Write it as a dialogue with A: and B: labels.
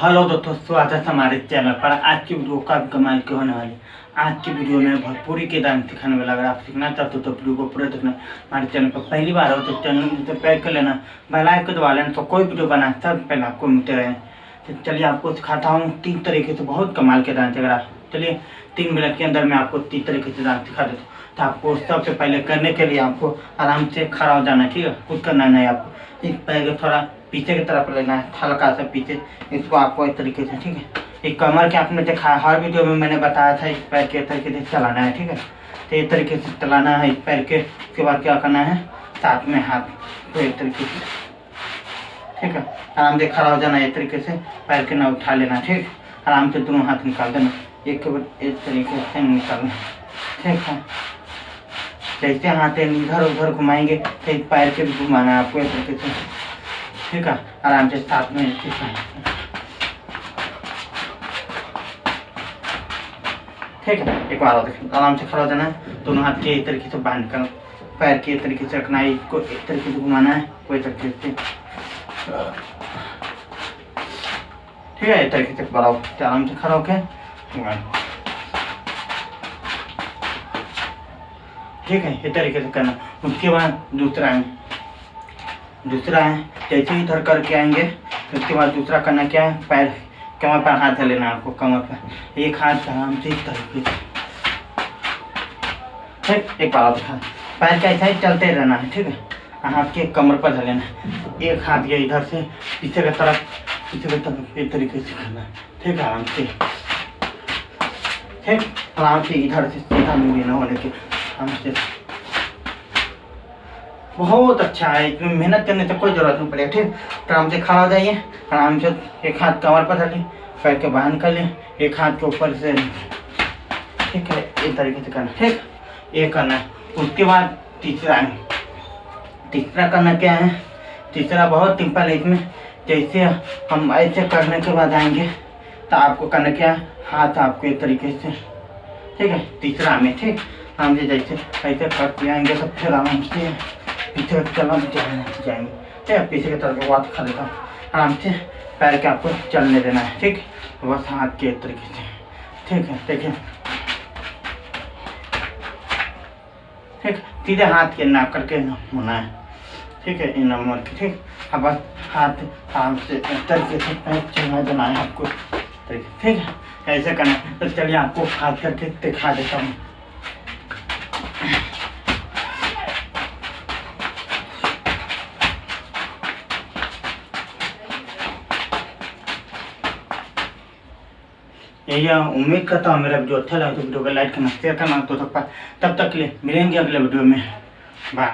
A: Hello दोस्तों, स्वागत है हमारे चैनल पर। आज की वीडियो काफी कमाल की होने वाली। आज की वीडियो में भोजपुरी के डांस सिखाने वाला। अगर आप सीखना चाहते हो तो वीडियो को पूरा देखना। हमारे चैनल पर पहली बार हो तो चैनल को सब्सक्राइब कर लेना, बेल आइकन को दबा लेना, तो कोई वीडियो बनाए सबसे पहले आपको मिलते रहे। तो चलिए आपको सिखाता हूँ 3 तरीके से बहुत कमाल के डांस। अगर आप चलिए 3 मिनट के अंदर मैं आपको 3 तरीके से डांस सिखा देता हूँ। तो आपको सबसे पहले करने के लिए आपको आराम से खड़ा हो जाना है, ठीक है। कुछ करना नहीं आपको। इस पैर को थोड़ा पीछे की तरफ लेना है, हल्का सा पीछे। इसको आपको इस तरीके से, ठीक है। एक कमर के आपने देखा हर वीडियो में मैंने बताया था, इस पैर के तरीके से चलाना है, ठीक है। तो इस तरीके से चलाना है इस पैर के। उसके बाद क्या करना है, साथ में हाथ तो इस तरीके से, ठीक है। आराम से खड़ा हो जाना है, इस तरीके से पैर के ना उठा लेना, ठीक। आराम से दोनों हाथ निकाल देना, एक के बाद इस तरीके से निकालना, ठीक है। जैसे हाथ इधर उधर घुमाएंगे तो इस पैर के भी घुमाना है आपको इस तरीके से, ठीक है। आराम से साथ में ठीक है। एक बार और देखिए, आराम से खड़ा हो जाना है, दोनों हाथ के इस तरीके से बांध कर पैर के इस तरीके से रखना है, इसको एक तरीके से घुमाना है कोई तरीके से, ठीक है। इस तरीके से बढ़ाओ, आराम से खड़ा होकर, ठीक है। इस तरीके से करना। उसके बाद दूसरा है जैसे ही इधर करके आएंगे तो उसके बाद दूसरा करना क्या है, पैर कमर पर हाथ लेना है आपको, कमर पर एक हाथ आराम से इस तरीके से, ठीक। एक बार दिखा, पैर का ऐसा ही चलते रहना है, ठीक है। हाथ के कमर पर धर लेना है, एक हाथ ये इधर से पीछे की तरफ इस तरीके से करना है, ठीक है। आराम से, ठीक। आराम से इधर से सीधा मूवी ना होने के, आराम से। बहुत अच्छा है, इसमें मेहनत करने से कोई जरूरत नहीं पड़ेगा, ठीक। आराम से खड़ा हो जाइए, आराम से एक हाथ कमर पर धर लें, पैर के बांध कर लें, एक हाथ के ऊपर से, ठीक है। इस तरीके से करना, ठीक। ये करना है। उसके बाद तीसरा करना क्या है, तीसरा बहुत सिंपल है। इसमें जैसे हम ऐसे करने के बाद आएंगे तो आपको करना क्या है, हाथ आपको इस तरीके से, ठीक है। तीसरा में, ठीक। आराम से जैसे ऐसे करते आएंगे तो फिर आराम से पीछे चलना जाएंगे, ठीक है। पीछे की तरफ बात खा देता हूँ, आराम से पैर के आपको चलने देना है, ठीक। बस हाथ के तरीके से, ठीक है। देखिए, ठीक। सीधे हाथ के नाप करके होना है, ठीक है। इन नंबर के, ठीक। अब बस हाथ आराम से इस तरीके से पैर चलना देना है आपको, ठीक है। ऐसे करना है। तो चलिए आपको हाथ करके दिखा देता हूँ। यही उम्मीद करता हूँ मेरा वीडियो अच्छा लगा तो वीडियो को लाइक करना, शेयर करना। तो तब तक के लिए मिलेंगे अगले वीडियो में। बाय।